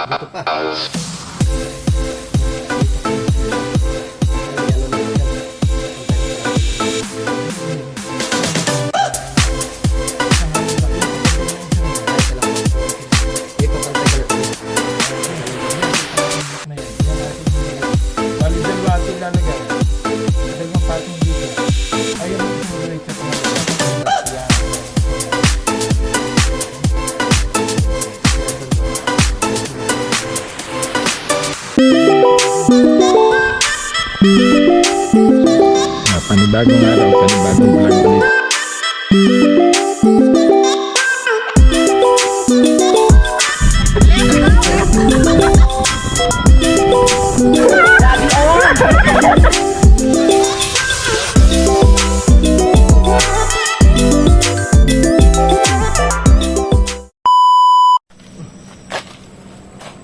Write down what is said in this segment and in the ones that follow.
Dito pa. Panibagong araw, panibagong vlog ulit.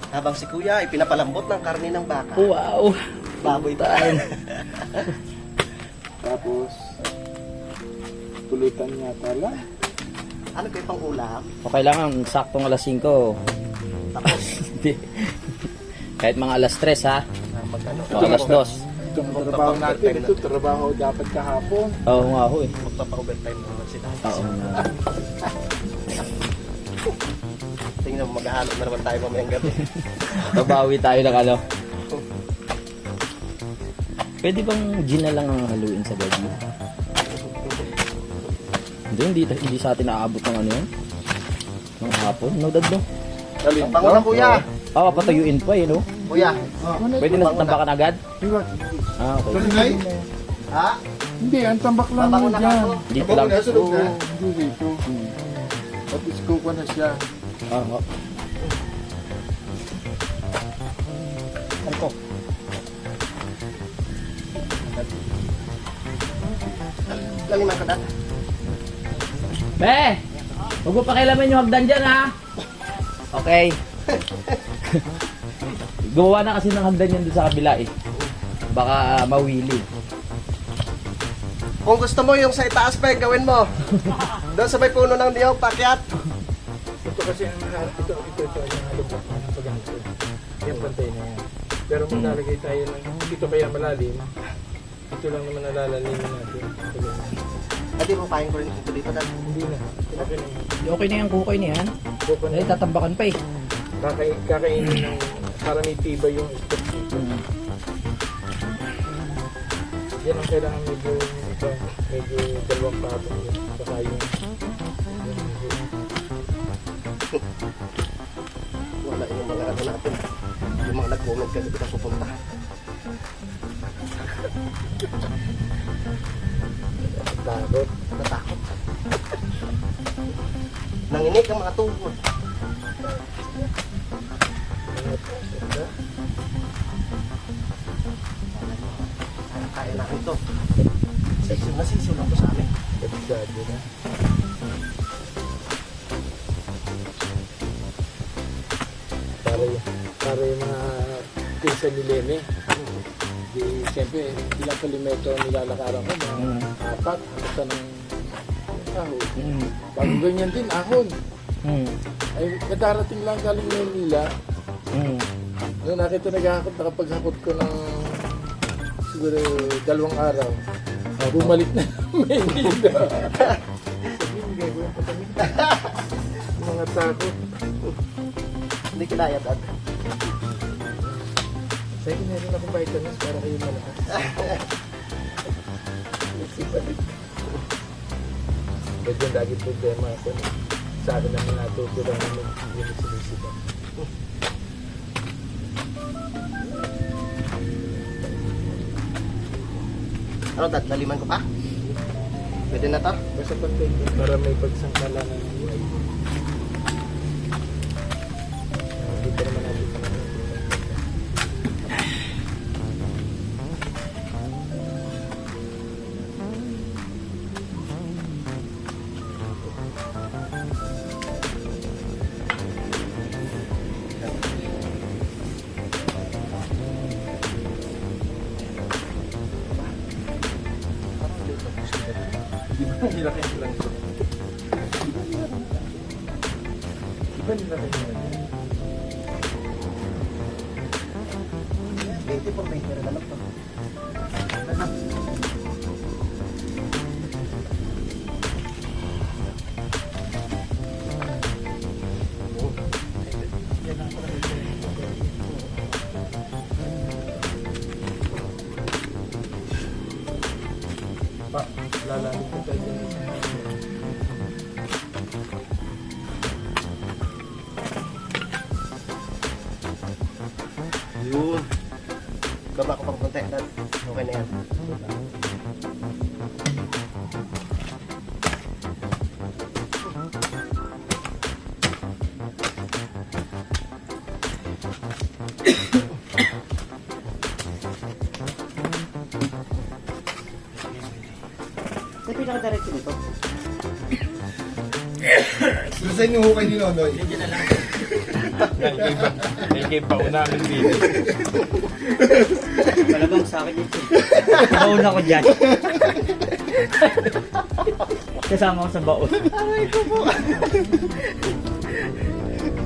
Habang si Kuya ay pinapalambot ng karne ng baka. Wow! Baboy tayo. Tapos, pulutan nga pala. Ano kayo pang ulam? O kailangan saktong alas 5. Tapos, Kahit mga alas 3 ha. magkano? O alas 2. Itong trabaho natin, ito trabaho dapat kahapon. Oo nga ho eh. Magpapa-overtime naman sila. Oo nga. Tingnan mo, maghahalo na naman tayo mamayang gabi. Babawi tayo ng ano. Pwede bang gin na lang ang haluin sa gabi? Hindi sa atin naaabot ng ano yun? Ng hapon? No, dad no? Ang bango na Kuya! Papatuyuin pa eh no? Kuya! Pwede na tambakan agad? Ah, okay. Tulinay? Ha? Hindi, ang tambak lang Mabango mo na dyan. ako. Dito lang. Oo, hindi dito. At isko ko na siya. Ah, oh. Ano ko? Laliman ka dati. Be! Huwag mo pakialaman yung hagdan dyan ha! Okay. Gumawa na kasi ng hagdan yan doon sa kabila eh. Baka mawili. Kung gusto mo yung sa itaas pa, gawin mo. Doon sa may puno ng niyog, pakyat. Ito kasi ang ito yung halubak ng pagganto. Yung pantay na yan. Pero maglalagay tayo ng dito kaya malalim. Ito lang naman nalalalimin natin. Hindi mo kain ko rin ito dito dati. Hindi na. Okay na yun. Okay na yan, kukay na yan. Bukan Eh, tatambakan pa eh. kakainin ng para may tibay yung stock dito. Yan ang kailangan medyo dalawang patong yun. Saka yung Wala yung mga ano natin. Yung mga nag-comment kasi kita pupunta. takot. Natakot. Nanginig ang mga tuhod. Kain natin ito. Sisiw lang ito sa amin. Kabisado na. Para yung mga pisa ni Lene. Di, siyempre, ilang kilometro nilalakaran ko. Mga 4, hanggang ng ahon. Bago ganyan din, ahon. Ay, nadarating lang galing Manila. Noong nakita naghahakot, nakapaghakot ko ng siguro 2 araw. Bumalik na Manila. Sabihin, gagawin pa kami. Mga takot. Hindi kinaya dad. Sa'yo, meron akong vitamins para kayo malakas. Medyo lagi problema ako. Sa akin naman natuto lang naman yung sinisita. Ano dad? Laliman ko pa? Pwede na to? Basta pantay ko para may pagsangkala ng buhay. Hindi pa naman natin nilaki lang ito. Iba nilaki lang. 24 na lang to. Pa, lalalim ko tayo dyan. Yun. Baba ko pang konti. Dad. Okay na yan. Sa pinaka-diretso nito. Saan yung hukay ni Nonoy? Nagkay pa namin dito. Malabang sa akin dito. Bauna ko dyan. Kasama ko sa baon. Aray ko po.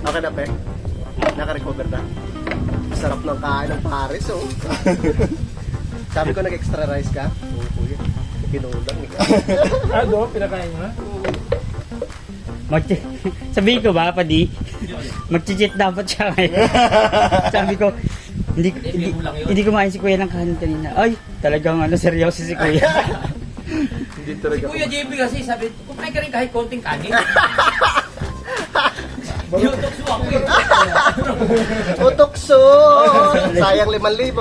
Okay na, pe. Naka-recover na. Sarap ng kain ng Paris, oh. Sabi ko, nag-extra rice ka? Oo, kuya. Pinulang. Ano? Pinakain mo na? Sabihin ko ba, Padi? Mag-cheat dapat siya ngayon. Sabi ko, hindi kumain si Kuya ng kanin kanina. Ay, talagang seryoso si Kuya. Hindi talaga. Kuya JB kasi sabi, kumain ka rin kahit konting kanin. Yutokso ako eh. Utokso! Sayang 5,000.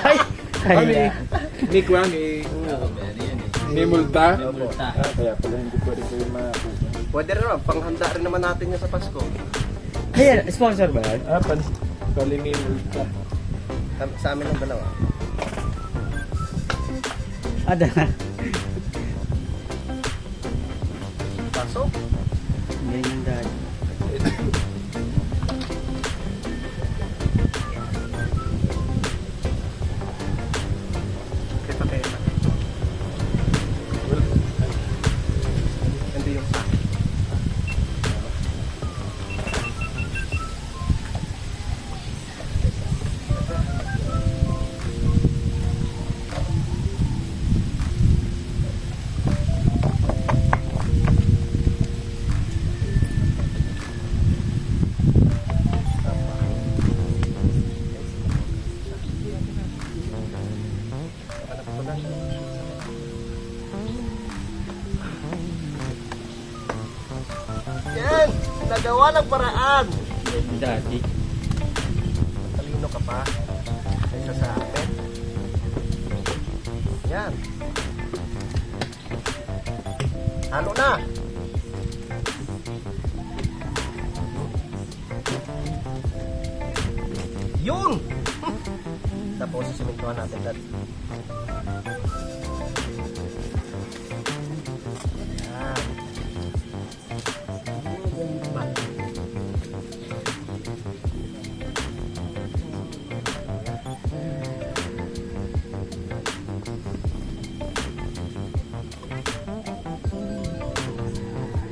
Ay, Kami, ay, ni Kuya, may multa. Multa. Kaya pala hindi ko rin kayo makakuha. Pwede rin naman, panghanda rin naman natin yan sa Pasko. Ayan, sponsor ba yan? Pali may multa. Sa amin ng dalawa. Ada. Pasok. Yan yung dad. Kita. Hindi yung sa. Yan! Nagawa ng paraan! Yan yung dati. Talino ka pa. Kaysa sa akin. Yan. Halo na! Yun! Tapos susumintuhan natin dad. Yan. Ba?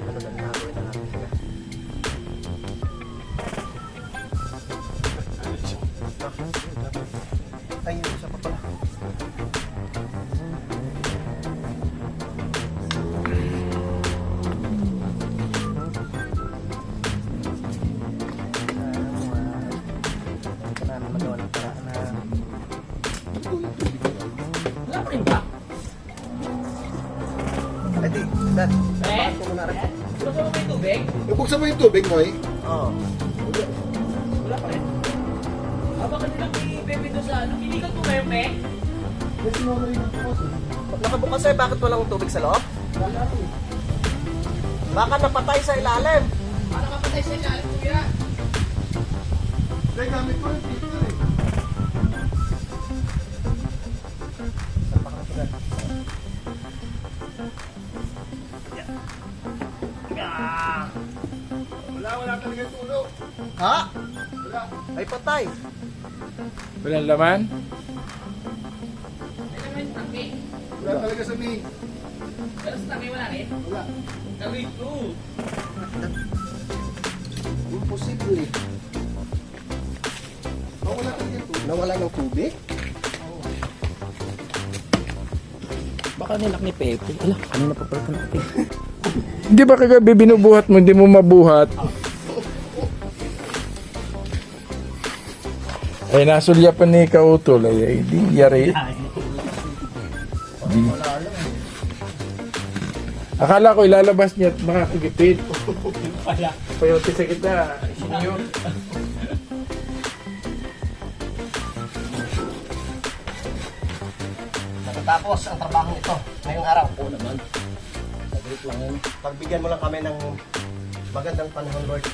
Ano na natin sila? Ay, yung isa pa pala. Wala pa rin ba? Ay, di, dad. Eh? Ako muna rin. Gusto mo may tubig? Buksan mo yung tubig, Noy. Oo. Wala pa rin. Baka nilang i-baby doon sa ano, hindi ka tumeme? Nakabukas eh, bakit walang tubig sa loob? Baka napatay sa ilalim. Para kapatay sa ilalim, kuya. Dahil gamit ko yung filter eh. Wala talaga yung tulog. Ha? Wala. Ay, patay. Walang laman? May naman yung tangke. Wala talaga sa main. Pero sa tangke wala rin. Wala. Tangke ito. Imposible. Oh, wala talaga yung tulog. Nawala ng tubig? Baka nilak ni Pepe. Ala, kanina pa pala ito natin. Hindi ba kagabi binubuhat mo, hindi mo mabuhat? Ay, nasulyapan ni Kautol. Ay, di yari. Di. Akala ko ilalabas niya at makakagipit. Payote sa kita. Siniyo. Natatapos ang trabaho ito ngayong araw. Oo naman. Saglit lang yan. Pagbigyan mo lang kami ng magandang panahon, Lord.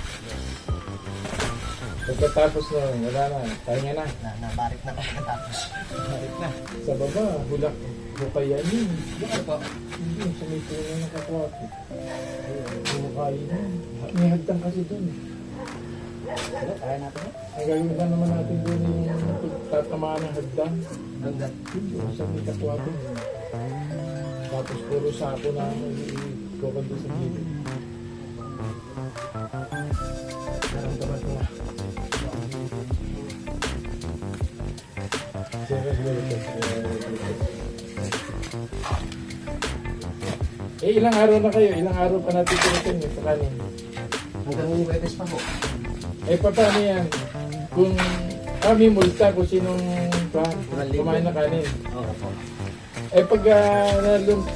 Pagkatapos na, wala na. Pahinga na. Nabarik na pagkatapos. Barik na. Sa baba, bulak. Bukayan yun. Ano pa? Hindi, sa may puno na kakwapit. Bukayan yun. May hagdan kasi dun. Ano, kaya natin. Ang gagawin na naman natin dun yung tatamaan ng hagdan. Hanggat. Yung sa may kakwapit. Tapos puro sapo na ikukundo sa gilid. Naramdaman ko na. Eh, ilang araw na kayo? Ilang araw pa natin tinitin yung kanin? Hanggang Huwebes pa ho. Eh, paano yan? Kung kami multa kung sinong kumain na kanin. Oo po. Eh, pag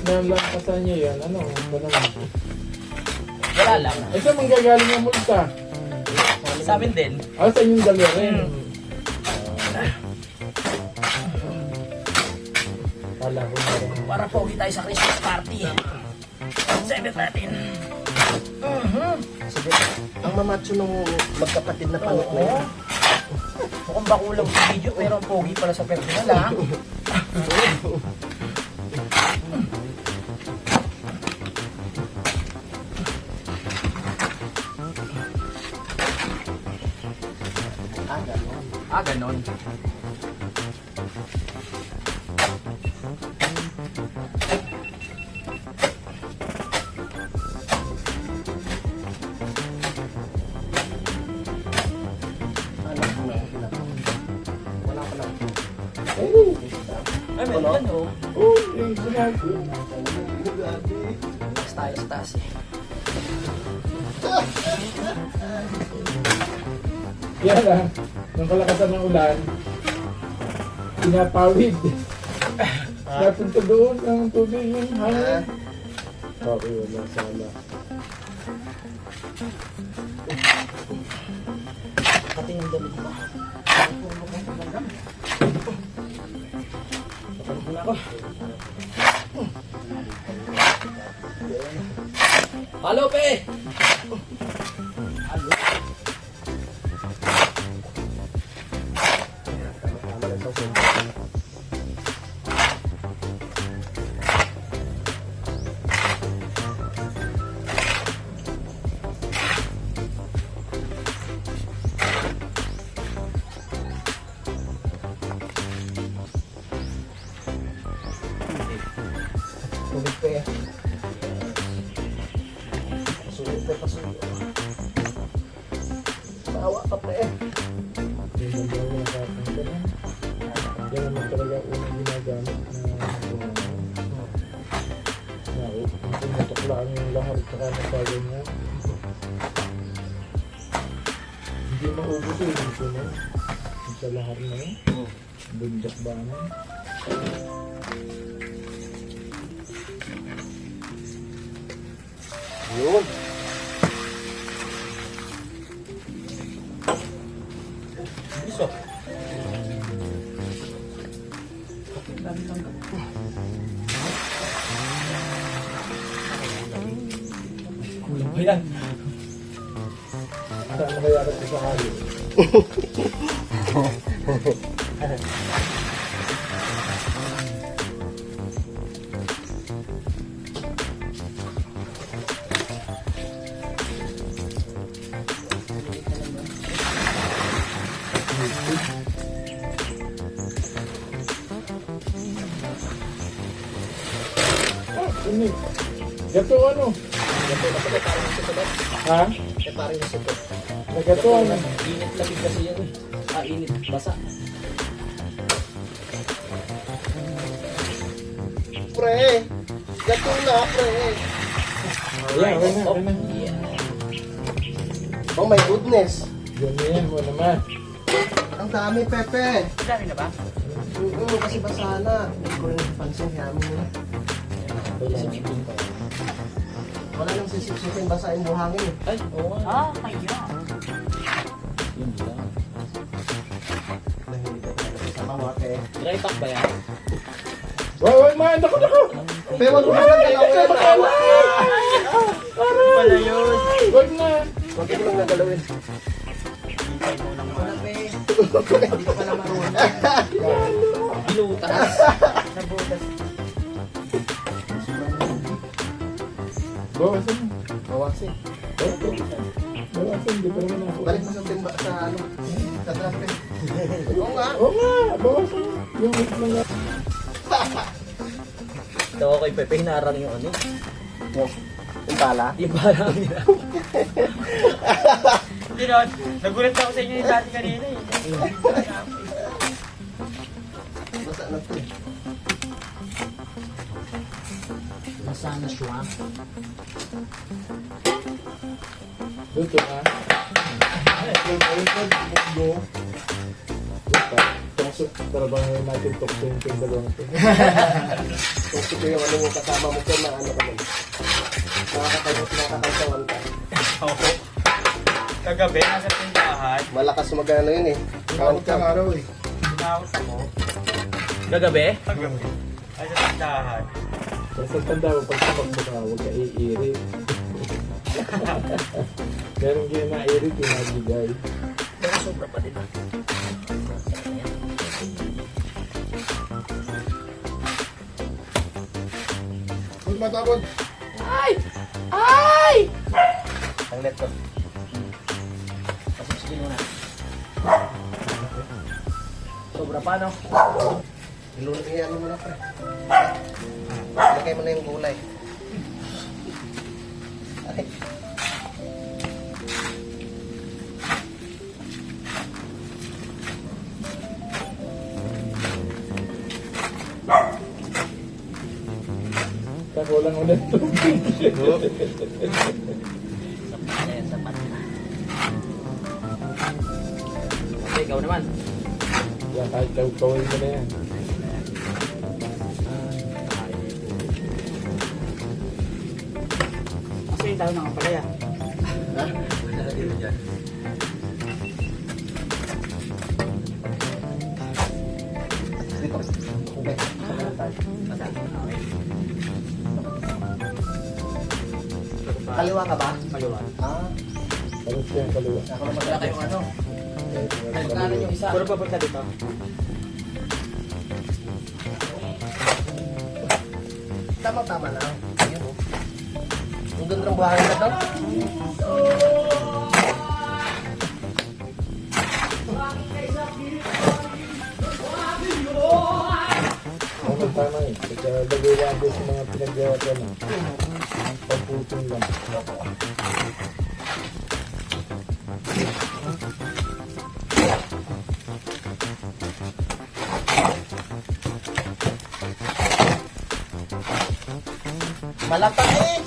nalampasan nyo yan, ano naman? Wala lang. Eh, saan manggagaling ang multa? Sa amin din. Ah, sa inyong dalawa rin. Wala ko meron. Para pogi tayo sa Christmas party. Celebrate natin. Sige. Ang mamacho nung magkapatid na panot na yan. Mukhang bakulang sa video pero ang pogi pala sa personal ha. Gano'n. Ah, ganon. Wala pa lang. Ay, meron oh. Oh, yung sinabi ko. Tayo sa taas eh. Yan lang. Nung kalakasan ng ulan, pinapawid. Napunta doon ang tubig yung hangin. Okay, wala sana. Pati ng damit ko. Kapag na ako. Halo, pe! Halo. Sulit pa eh. Sulit pa, pasulit. Maawa ka pa eh. Yung bandaw na nakapunta na. Yan naman talaga unang ginagamit na pumutuklaan yung lahar at saka nasagan niya. Hindi maubos eh, dito na. Yung sa lahar na yun. Bunjak ba na? Yun. Iso. Kulang pa yan. Saan na kaya kasi sa halo? Ini. Gato ano? Ha? Eh parang yung sulit. Nagato ano? Init labig kasi yan eh. Ah, init. Basa. Pre, gato na, pre. Ayan, okay na, okay na. Oh my goodness. Ganyan mo naman. Ang dami, Pepe. Dami na ba? Kasi basa na. Hindi ko rin pansin, yamin mo na. Wala nang sisip-sipin, basa yung buhangin eh. Ay, oo nga. Kaya. Yun lang. Nahili ka talaga sa kamote. Dry pack ba yan? Wait, man, naku! Pero wag mo na galawin. Pala yun. Wag na. Wag mo lang nagalawin. Hintay mo lang Wala, pe. Hindi ko pala marunong. Binutas. Sa butas. Bawasan mo. Bawasin. Bawasan, di pa naman ako. Balik mo sa timba, sa ano, sa trape. Oo nga. Oo nga, bawasan mo. Yung mga... Ito ako kay Pepe, hinarang yung ano. Yung pala. Yung parang nila. Hindi na, nagulat ako sa inyo yung dati kanina eh. Basa na to eh. Basa na siya. Dito na. Trabaho natin tukso yung dalawang ito. Kung sito yung ano mo kasama mo ko na ano ka man. Nakakatagsawan ka. Oo. Kagabi, nasa tindahan. Malakas magano yun eh. Bakit kang araw eh. Tinawag ako. Kagabi? Kagabi. Ay, sa tindahan. Basta tanda mo, pag tumakbo ka, huwag ka iiri. Meron kayo na iiri, pinagigay. Pero sobra pa din. Huwag matapon. Ang net ko. Pasusin mo na. Sobra pa, no? Ano mo na pre. Lagay mo na yung gulay. Ay. Kakulang ulit tubig. Ayan, sapat na. Okay, ikaw naman. Yan, kahit kawin mo na yan. Kasi tayo ng kapalaya. Ha? Dito dyan. Dito. Okay. Kaliwa ka ba? Kaliwa. Ah, Tapos yan, kaliwa. ako naman. Wala kayong ano. Magkano yung isa? Puro papunta dito. Tama-tama lang. Ayun oh. Ang ganda ng buhangin na to. Ano tama eh. Kaya lagay din sa mga pinagawa ko na. Pagputong lang. Malapad eh.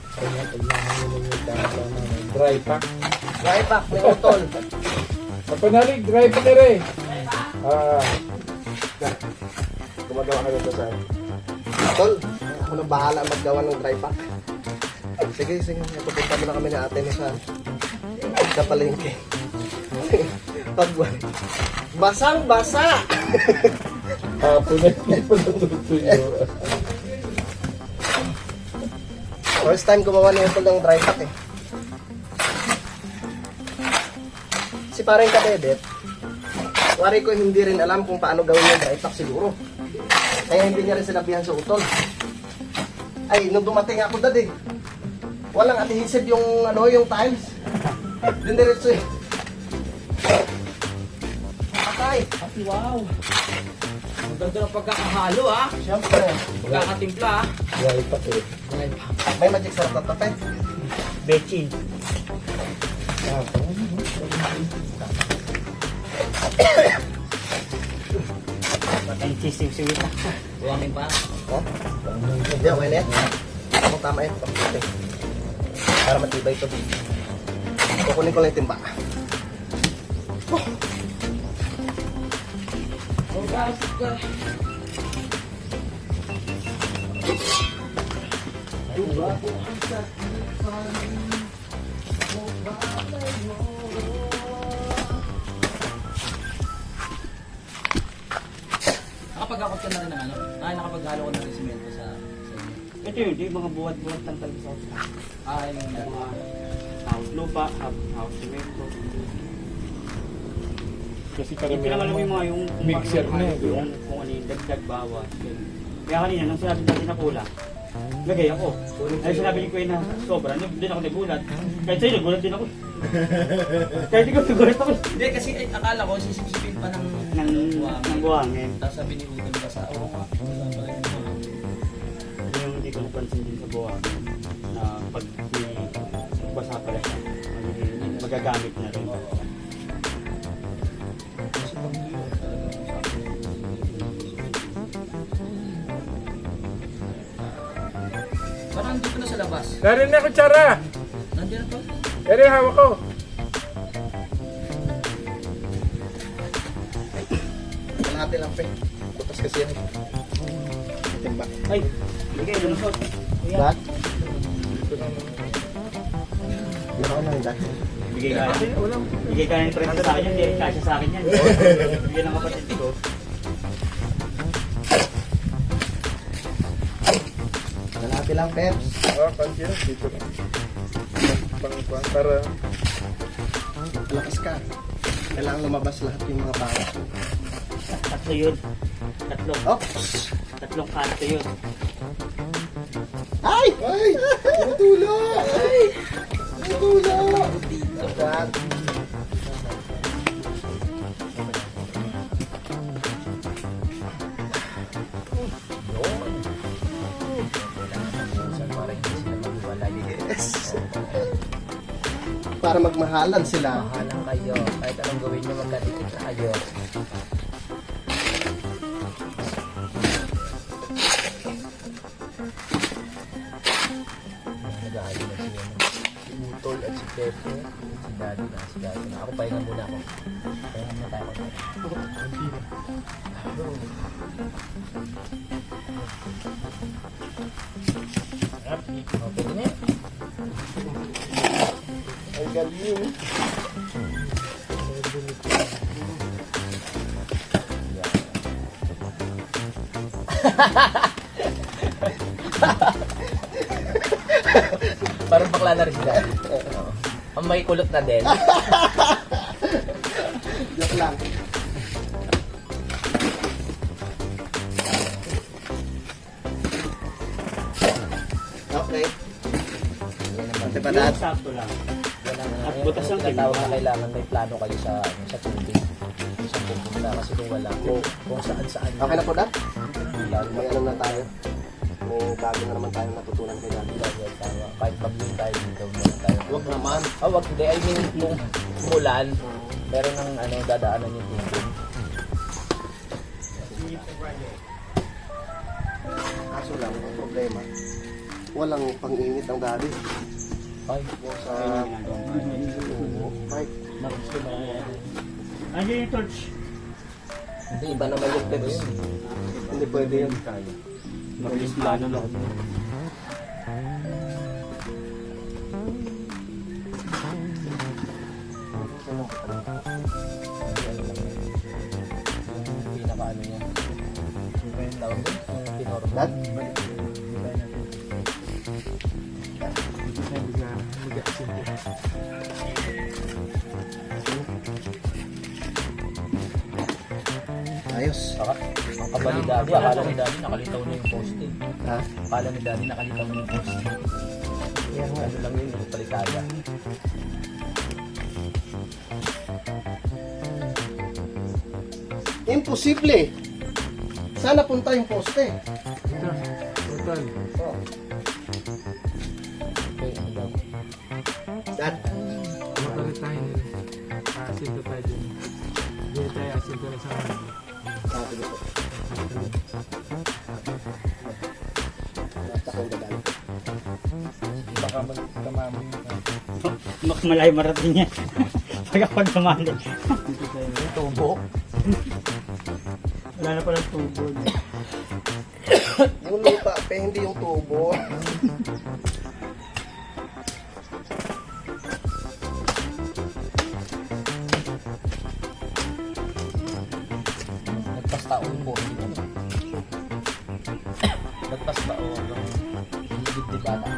Kaya pag nahangin yung tama-tama. Dry pack. Dry pack, may utol. Kapanalig, dry pack na rin. Ah, Gumagawa ka nito sa Tol, ako na bahala maggawa ng dry pack. Sige, sige. Pupunta mo na kami na ate sa palengke. Pag basang-basa! hapon na hindi pa natutuyo. First time gumawa ni Utol ng dry pack eh. Si parang kadedet, wari ko hindi rin alam kung paano gawin yung dry pack siguro. Kaya hindi niya rin sinabihan sa Utol. Ay, nung dumating ako dad eh, walang adhesive yung ano, yung tiles. Dindiretso eh. Patay. Wow! Ang ganda ng pagkakahalo ha. Siyempre, Pagkakatimpla ha. Dry pack eh. may magic sarap na tape. Bechin. Sisiw-siwit ako. Buwangin pa. Oh? Hindi, okay na yan. Tamang tama yan. Okay. Para matibay ito. Kukunin ko lang yung timba. Nakapag-akot ka na rin ng ano? Ay, nakapaghalo ka na rin simento sa inyo. Ito yun, yung mga buhat-buhat lang talaga sa house. Ay, yung Mga house lupa, house cemento. Kasi Hindi naman alam yung mga yung Mixer na, di ba? kung ano yung dagdag bawas. Ganun. Kaya kanina, nung sinabi natin na pula, lagay ako. Ay sinabi ni Kuya na sobra, hindi ako nagulat. Kahit sa'yo, nagulat din ako. Kahit ikaw, nagulat ako. Hindi, kasi akala ko sisipsipin pa ng Ng buhangin. Tapos sabi ni Utol ka sa oo nga. Wala pala yung mga. Yung hindi ko napansin din sa buhangin na pag may basa pala siya, magagamit na rin. Kasi pag yun, talagang sabi ni parang dito na sa labas. Narin na kutsara! Nandiyan na to. Ere, hawak ko! Kalahati lang, pe. Butas kasi yan. Timba. Ay, bigay, lumusot. Ba't? Hindi ako nang dati. Bigay ka. Bigay ka ng 30 sa akin yan, hindi rin kasya sa akin yan. Bigyan ng kapatid ko. Kalahati lang, Peps. Pansin, dito na. Para Lakas ka. Kailangan lumabas lahat yung mga bawas. Tatlo yun. Oops! Tatlong kanto yun. Ay! Ay! Tumutulo! Ay! Tumutulo! Sabat. Yes. Para magmahalan sila. Mahalang kayo. Kahit anong gawin nyo, magkadikit na kayo. Nag-ahali na sila. Si Utol at si Pepe. Si Daddy na. Si Daddy na. Ako pahinga muna ako. Pahinga muna tayo. Okay na. Ang galing. Parang bakla na rin si Daddy. Ang may kulot na din. Joke lang. Okay. Pati pa dad. Sakto lang. At butas ang tinatawag timba. na kailangan may plano kayo sa tubig. Sa pupunta kasi kung wala, kung saan-saan. Okay na po dad? Lalo May ano na tayo. May bago na naman tayong natutunan kay dad. tayo. Kahit pag-yung tayo dito, meron tayo. Huwag naman. Oh, wag hindi. I mean, kung umulan, meron ng dadaanan yung tubig. Kaso lang, ang problema, walang pang-init ang daddy. Ay, Sa... Oo. Mike, Andiyan yung torch. hindi. iba naman yung tips. Hindi pwede yun. Mabilis plano lang. Yung pinaka-ano niya. Tawag doon? Yung pinorma. Dad? Ayos. Ang kaba ni Daddy, akala ni Daddy nakalitaw na yung poste. Ha? Akala ni Daddy nakalitaw na yung poste. Yan nga. Ano lang yun, yung palikada. Imposible. Sana punta yung poste. total. Oh. Okay, ano daw? Dad. Mapalit tayo nila. Asinto tayo din. Hindi tayo asinto na sa kanila. Sabi ko po. Napakang gagalit. Baka magkamami ka. Malay marating niya. Pag ako dumali. Tubo. Wala na palang tubo. Yung lupa, pe, hindi yung tubo. Nagpas taon po. Nagpas taon. Higit di bata.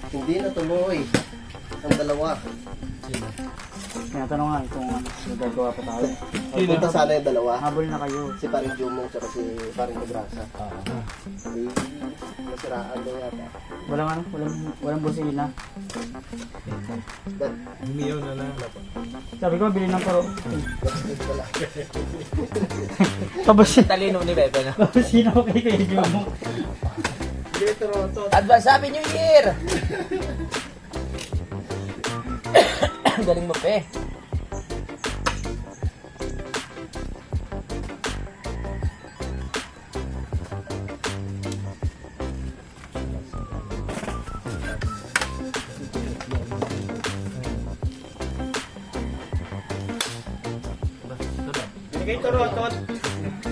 Hindi na tuloy. Ang dalawa. Tinatanong nga kung nagagawa pa tayo. Punta sana yung dalawa. Habol na kayo. Si Paring Jumong at si Paring Negrasa. Eh, nasiraan daw yata. Walang busina. That, Umiyaw na lang. Sabi ko, bilhin ng paro. that's it pala. Pabusina. Talino ni Pepe na. Pabusina ko kay Kuya Jumong. Dito, Roto. Advance Happy New Year! Galing mo, Pe. Binigay turotot.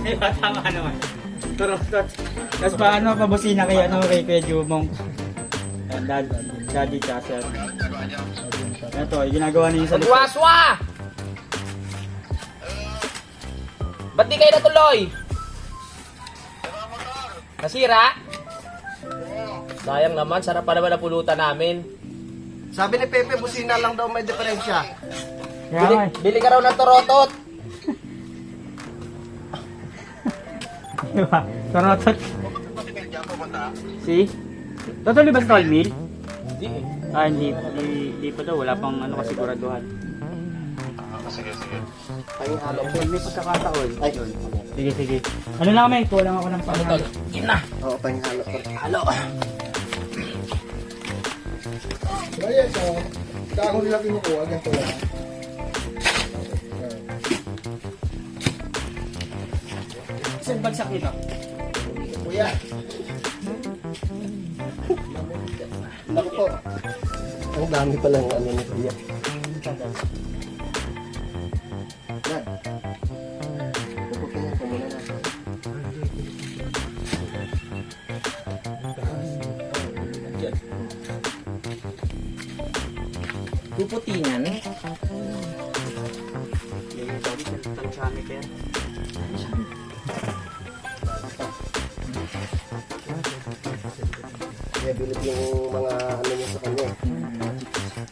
Di ba? Tama naman. Turotot. Tapos paano pabusina kay Kuya Jumong? Daddy Chaser. Ito, yung ginagawa niyo sa likod. Magwaswa! Ba't di kayo natuloy? Nasira? Sayang naman, sarap pa naman ang pulutan namin. Sabi ni Pepe, busina lang daw may diferensya. Kaya nga Bili ka raw ng torotot. Diba? Turotot. See? Totally ba stall meal? Hindi eh. Ah, hindi pa daw. Wala pang ano kasiguraduhan. Pangihalo po. May pagkakataon. Ay, Sige. Ano lang kami? Kulang ako ng Ano panghalo. to? Game na. oo, pangihalo po. Halo. Kaya sa dahon nila kinukuha, ganito lang. Isang bagsak dito. Kuya. Ako po. Ang dami palang ano ni Kuya. Yan. Pupukin ko muna na. Puputingan. Kaya bilib yung mga ano niya sa kanya.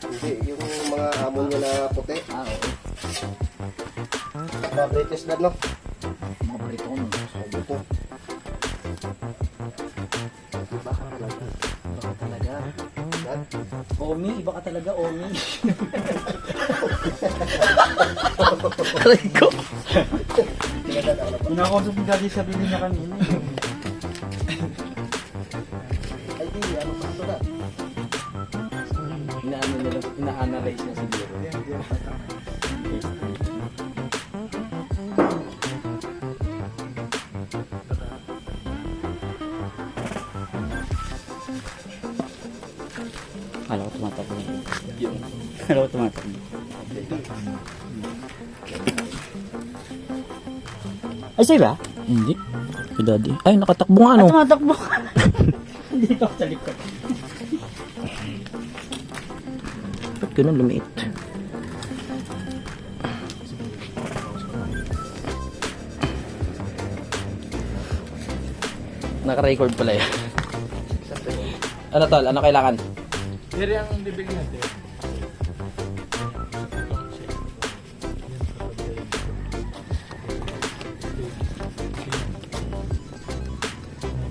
Hindi, yung mga amon niya na puti. Ah, oo. Mga British dad, no? Mga parito ko nun. Sabi ko. Iba ka talaga. Iba ka talaga. Dad, Omi, iba ka talaga, Omi. Kinakausap ni Daddy sa bili niya kanina. ay di, ano pa ito na? Ina-analyze na siguro. Kala ko tumatakbo na yun. Kala ko tumatakbo. Ay, sa'yo ba? Hindi. Kay Daddy. Ay, nakatakbo nga, Ah, tumatakbo. Dito ako sa likod. Ba't ganun lumiit? Naka-record pala yan. Ano tol? Ano kailangan? Pero ang bibig natin.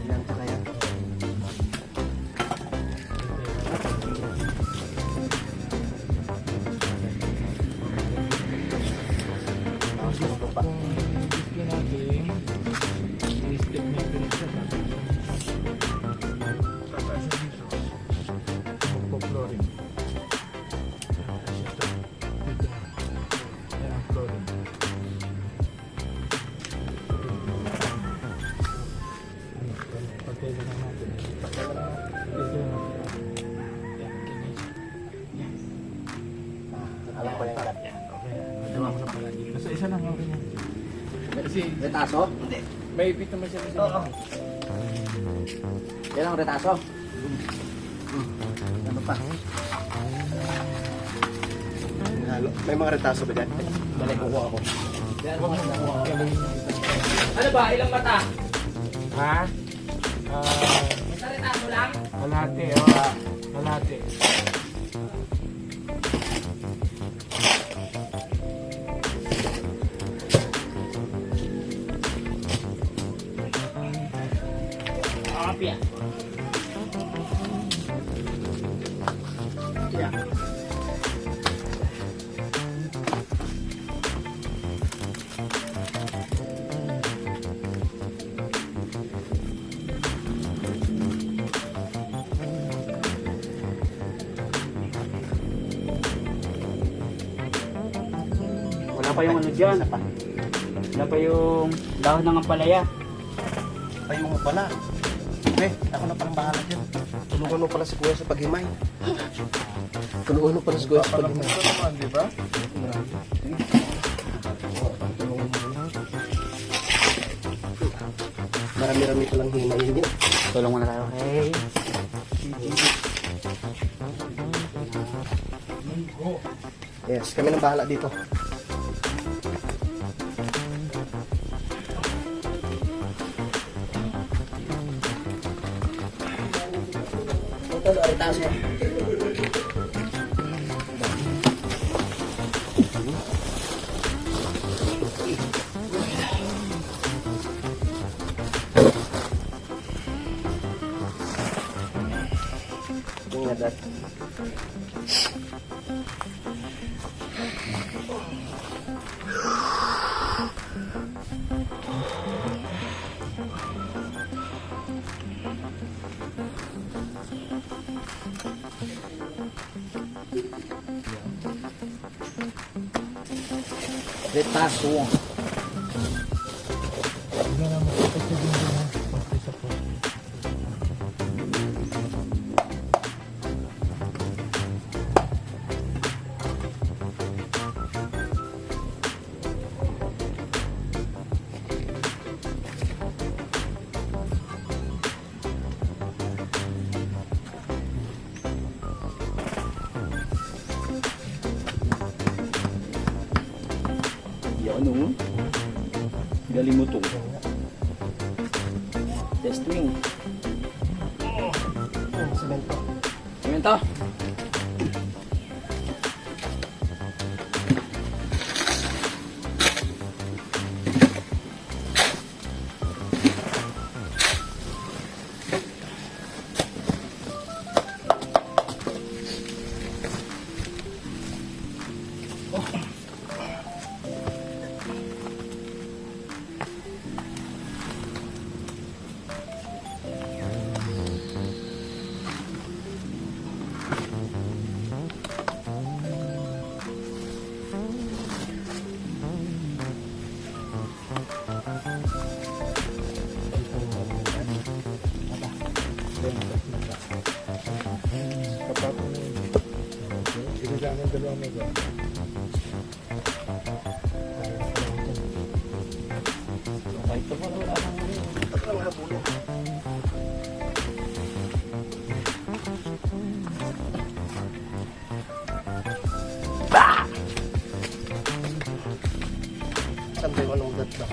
Ilan ka kaya? Bibigyan natin. I-step na isa lang. Okay na. Kasi retaso? Hindi. May ipit naman siya. Oo. Yan ang retaso. Ano pa? Halo. May mga retaso ba dyan? Dali, kukuha ako. Yan ang mga nakuha ko. Ano ba? Ilang mata? Ha? Isa retaso lang? Kalate, kalate. Kapya. Yeah. Wala pa yung ano dyan. Wala pa yung dahon ng ampalaya. Ayaw mo pala. Ako na palang bahala dyan. Tulungan mo pala si Kuya sa paghimay. Tulungan mo pala si Kuya sa paghimay. Ito naman, di ba? Marami-rami palang himayin yun. Tulong muna tayo kay... Yes, kami nang bahala dito. Ito, retaso. Yung nga dad. Retaso. Yan o. Galing mo to. Testing. Semento. Semento. Kapag ilagaan ng dalawang mega. Kahit ito po, wala nang Saan ba yung anong dad na?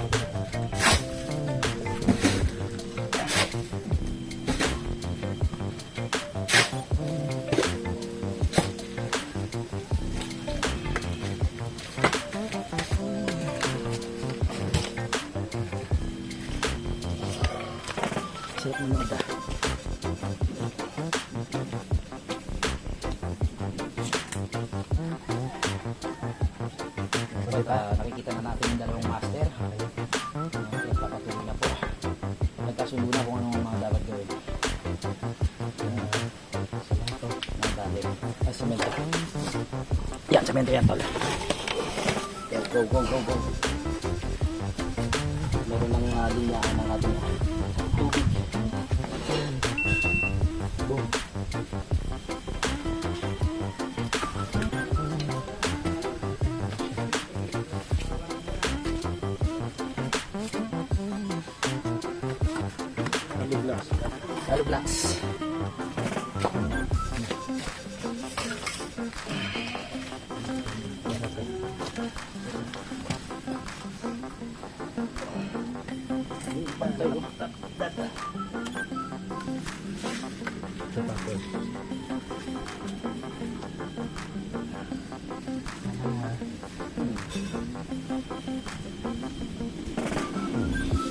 sarap ng mga. Nakikita na natin yung dalawang master. Nagpapatuloy na po. Nagkasundo na kung anong mga dapat gawin. Semento. Yan, semento yan tol. Yan, go, go, go, go. Meron ng linya ang mga linya. Tubig. Boom. Halo blocks. Pantay ko.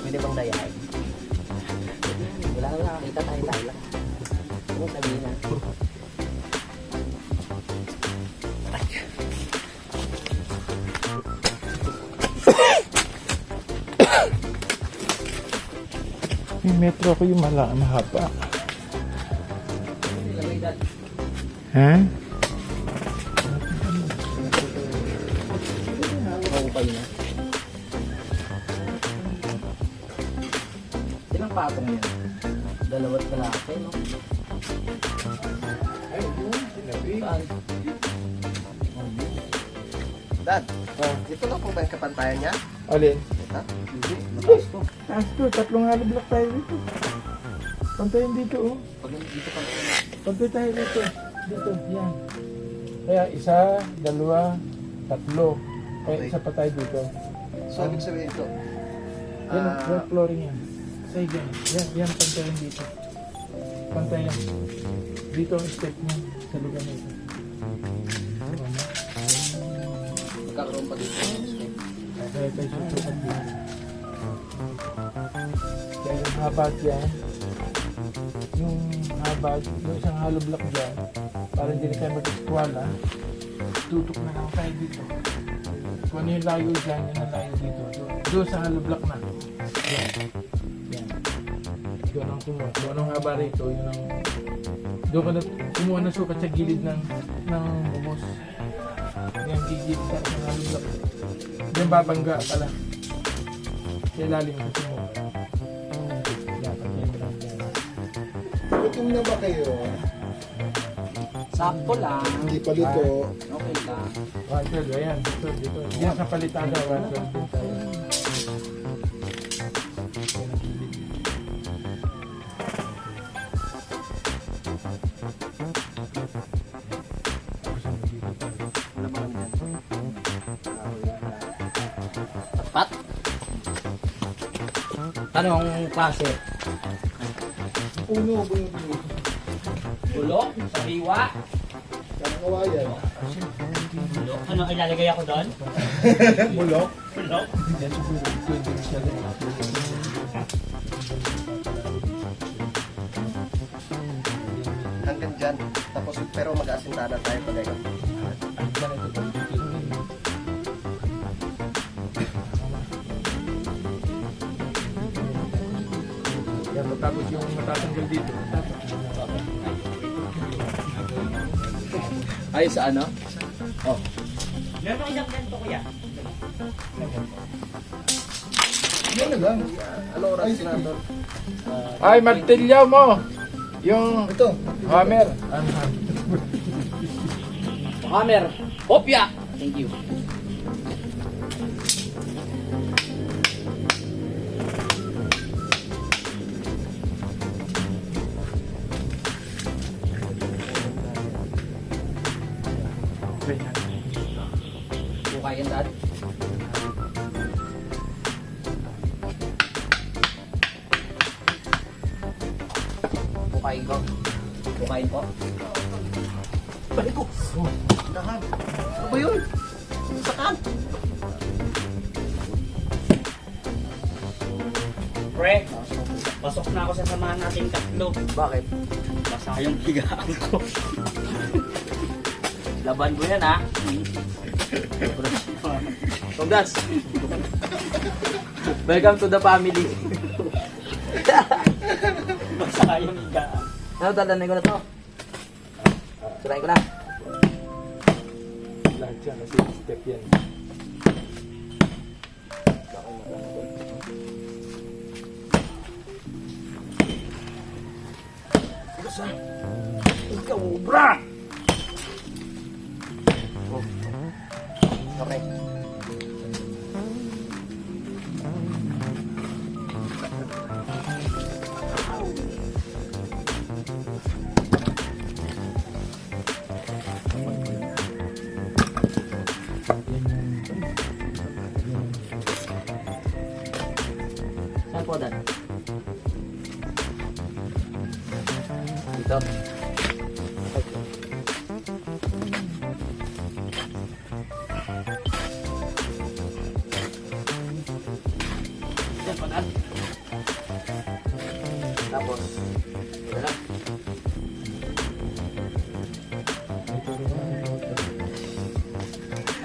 Pwede bang dayain? Wala lang nakakita tayo lang. Ano sabihin na? Yung metro ko yung mahaba. Ha? Mahukay na. Ilang patong yun? Dalawat kalahati, no? Ay, yun. Sinabi. Saan? Dad, dito lang po ba yung kapantayan niya? Alin? Ha? Mataas to. Taas to. 3 hollow block tayo dito. Pantayin dito, oh. Pag dito pa. Pantay tayo dito. Dito, yan. Kaya 1, 2, 3. Kaya isa pa tayo dito. So, ibig sabihin ito. Yan, yung flooring yan. Say yan. Yan, pantayin dito. Pantayin. Dito ang step niya sa lugar na ito. Magkakaroon pa dito. Kaya tayo susukat dito. Kaya yung haba dyan, yung haba, yung isang hollow block dyan, para hindi na tayo mag-eskwala, tutok na lang tayo dito. Kung ano yung layo dyan, yun ang layo dito. Doon sa hollow block na. Yan. Yan. Doon ang kumuha. Doon ang haba rito, yun ang... Doon ka na kumuha ng sukat sa gilid ng bubos. Yan, gigilid ka sa hollow block. Diyan babangga pala. Sa ilalim ko mo. Dapat yan lang yan. Gutom na ba kayo? Sakto lang. Hindi pa luto. Okay lang. 112, ayan. Dito. Yan sa palitada, 112 din tayo. Pat? Anong klase? Puno ba yung puno? Bulok? Sariwa? Ang kawayan. Bulok. Ano, ilalagay ako doon? Bulok? Bulok? Yan siguro. Pwede siya din. Hanggang dyan. Tapos, pero mag-aasintada tayo pag ayun. Ang dyan ito pag dito. Yan, matapos yung matatanggal dito. Ay, sa ano? Meron akong isang ganito, kuya. Yan na lang. Ano oras na doon? Ay, martilyo mo! Yung Ito. hammer. Hammer. Hopya! Thank you. Bukay yan, Dad. Bukayin ko. Bukayin ko. Balik ko! Dahan! Ano ba yun? Sakan! Pre, pasok na ako sa samahan nating tatlo. Bakit? Basta yung higaan ko. Laban ko yan, ha? Congrats! Welcome to the family. Basta yung higaan. Ano, tatanin ko na to. Sirain ko na. Lahat yan kasi step yan. Ikaw, bra! Okay. po, Dan. Dito. Yan, patat. Tapos, ito lang.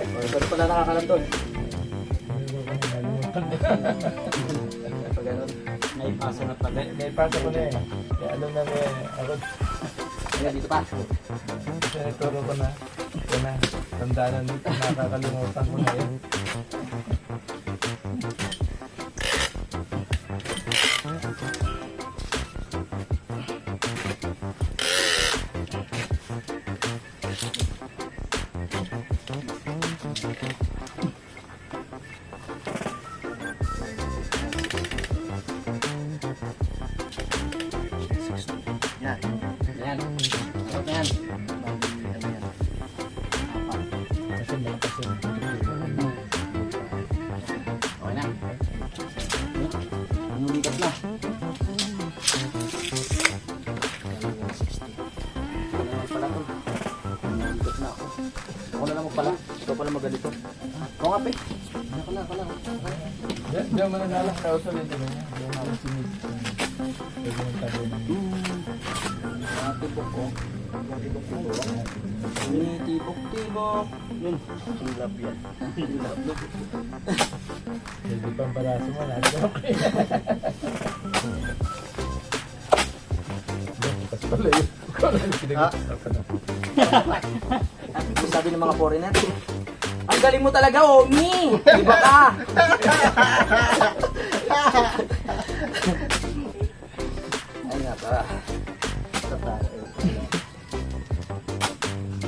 O, ito na pala nakakalam doon. Pag ganun. Naipasa na pala. Naipasa ko na eh. Kaya alam na may ako. Ayan, dito pa. Sinituro ko na. Ito na. Tandaan na dito. Nakakalimutan ko na yun. Yan. Ayan. Sarap na yan. Apat. Kasi malakas yun. Okay na. Ang lumigas na. Ano pala to? Lumigas na ako. Ako na lang pala. Ikaw pala magalito. Oo nga, pe. Ako na. Diyan mo nangalak ka ulit ito niya. Diyan mo ako sinid. Pwede mong tabi ng Tibok ko. Tibok. Tibok. Yun. Ang love yan. Hindi pang baraso mo na. Okay. Bukas pala yun. Ang sabi ng mga foreigner, ang galing mo talaga, Omi! Iba ka! Ay nga ba?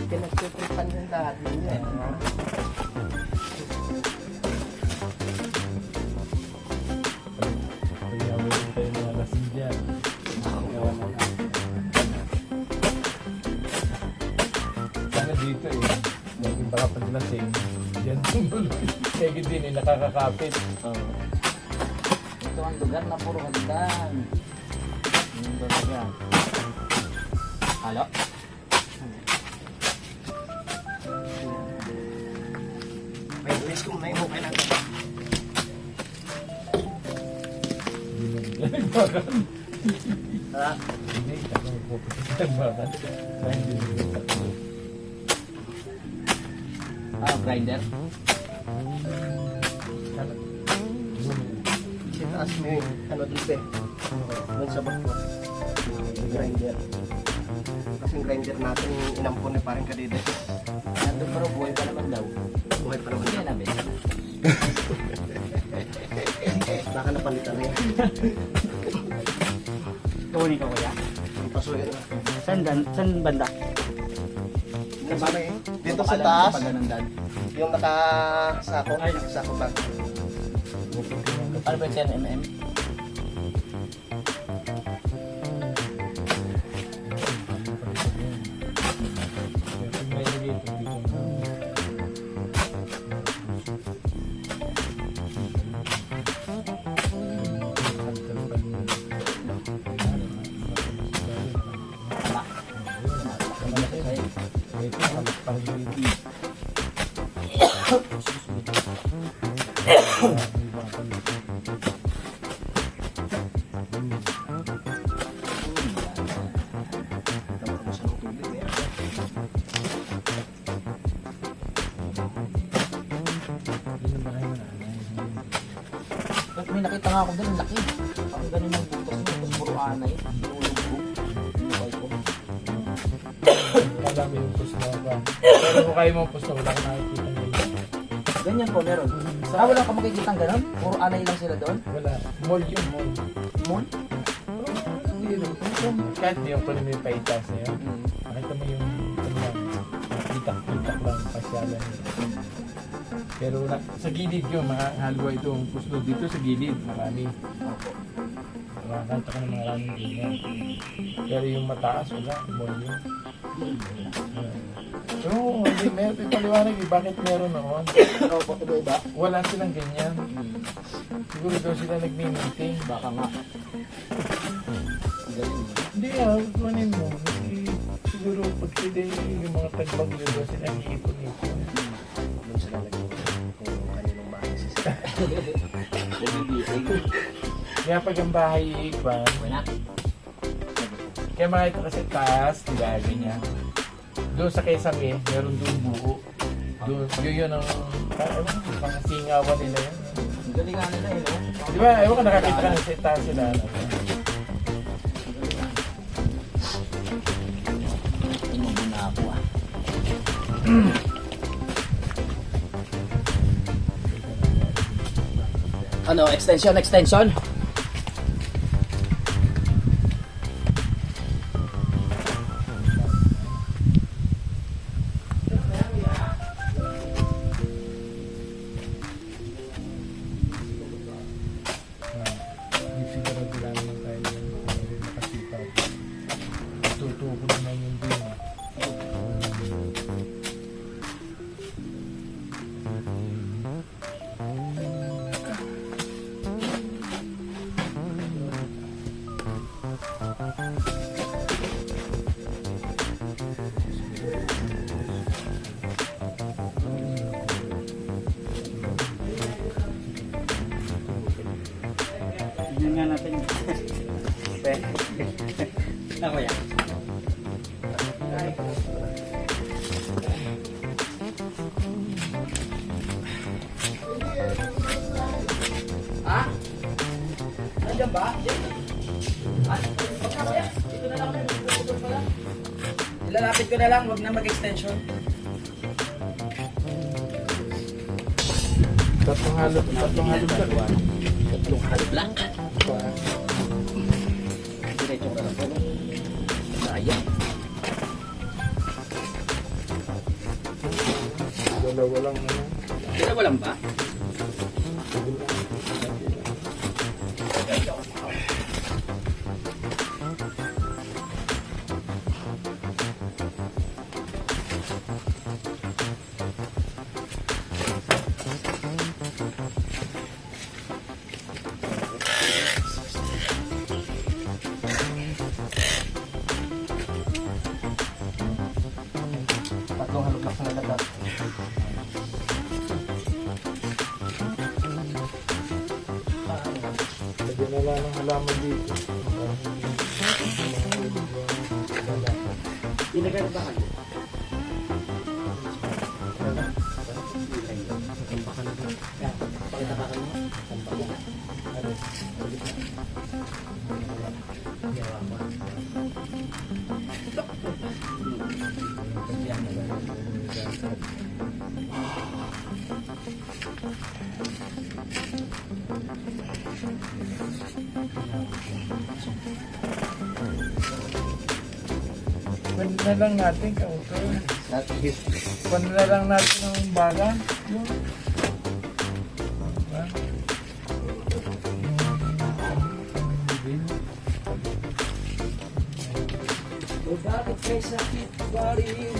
Pinagtutripan yung lahat niya. Kaya mo rin tayo mga lasing dyan. Sana dito eh. Lagi baka pag lasing. Diyan tumuloy. Kaya din eh, nakakakapit. Ito ang lugar na puro hagdan. Yung talaga. Halo? May ulis kung may mo kailangan. Ha? Hindi, ako magpupunta sa bakal. Kaya hindi nila. Grinder? Sitaas mo yung ano dito eh. Doon sa bako. Yung grinder. Kasi yung grinder natin yung inampon ni parang kadide. Nandun pero buhay pa naman daw. Buhay pa naman. Hindi na namin. Baka napalitan na yan. Tukunin ko kuya. Yung pasuyan na. Saan banda? Kasama eh. Dito sa taas. Paganandan. Yung nakasako. Ay. Nakasako bag. Ano ba 10mm? May nakita nga ako doon, ang laki. Parang ganun ang butas niya, tapos puro anay. Tinulog ko. Tinulog ko. Kala mo yung pusto ba? Pero kung kaya mo pusto, wala ka nakikita ngayon. Ganyan po, meron. Wala ka makikita ng ganun? Puro anay lang sila doon? Wala. Mall yun, mall. Moon? Kahit di yung pala may paitas na yun. Nakita mo yung itak-itak lang pasyalan. Pero sa gilid yun, mga halwa itong pusto dito sa gilid, marami. Nakakanta ka ng maraming ganyan. Pero yung mataas, wala. Mall yun. So Oo, hindi. Meron ipaliwanag eh. Bakit meron noon? Opo, iba-iba. Wala silang ganyan. Siguro daw sila nagmi-meeting. Baka nga. Galing. Hindi kunin mo. Kasi siguro pag sila yung mga tagbagyo daw sila nag-iipon-ipon. Doon sila kung kaninong bahay sila. Kaya pag ang bahay iikban, Wala. kaya mga ito kasi taas, diba, ganyan. Doon sa Quezame, meron doon buo. Doon, yun ang, pang singawan nila yan. Ang galing nga nila eh, no? Di ba, ewan ka nakakita ka ng sa taas sila. Tingnan muna ako ah. Ano, extension? Hindi siguro nila naman tayo nakasipag. Tutuko naman yung din. Tignan nga natin. Ako yan. Ha? Nandiyan ba? Ah, dito na lang kayo. Puputol pa lang. Ilalapit ko na lang, wag na mag-extension. Tatlong halog ka. Tatlong halog lang. Diretso ka lang po. Sayang. Dalawa lang ano. Dalawa lang ba? Tatlong halog lang sa nalagat. Lagyan na lang ng halaman dito. Ilagay ba kayo? Pwede na lang natin kauto. Pwede na lang natin ang baga. Yun. Diba? Bakit may sakit pa rin?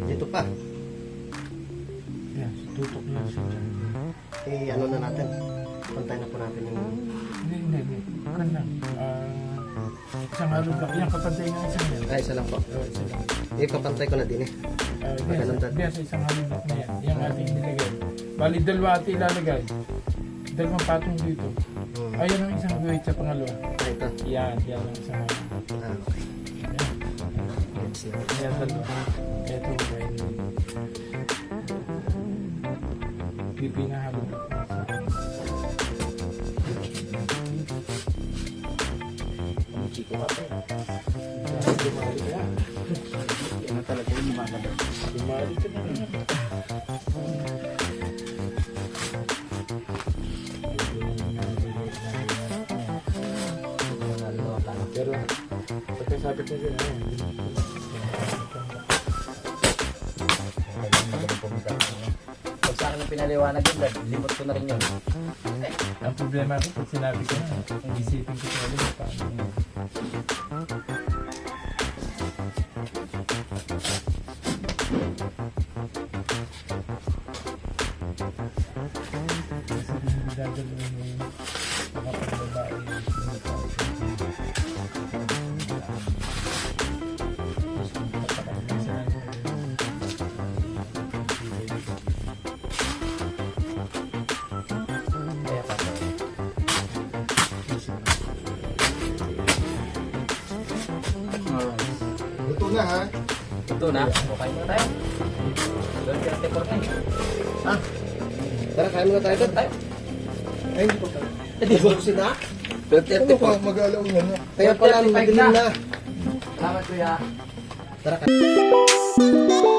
Dito pa. Yan, tutok lang siya dyan. Ano na natin. Pantay na po natin yung... Hindi. Kan lang. Isang halog lang. Yan, kapantay nga isang yan. Ay, isa lang po. Isa lang. Papantay ko na din eh. Yan, sa isang halog lang na yan. Yan ating nilagay. Bali, dalawa ating ilalagay. Dalawang patong dito. Ayun ang isang gawin sa pangalawa. Ito. Yan ang isang halog. Okay. Yan. Gets. Kaya dalawa. Ito may pipinahalo. Ang chiko ka pa. Dumali ka. Yan ang talaga yung maganda. Dumali ka na. Pero pagkasabi ko siya, Pag sa akin ang pinaliwanag yun, Dad, limot ko na rin yun. ang problema ko, pag sinabi ko na, isipin ko siya ulit, paano. Kasi dadalhin mo yung mga pagbabae, mga tao. Mas magpapakain sa Kaya pa. Ito na ha. Ito na, okay na tayo. 12:34 na eh. Tara, kain muna tayo doon. Tayo. Ay, hindi pa pala. Hindi ba sila? Ano pa, mag-alaw na na. Kaya pala, 12:35 madilim na. na. Salamat kuya. Tara, kain.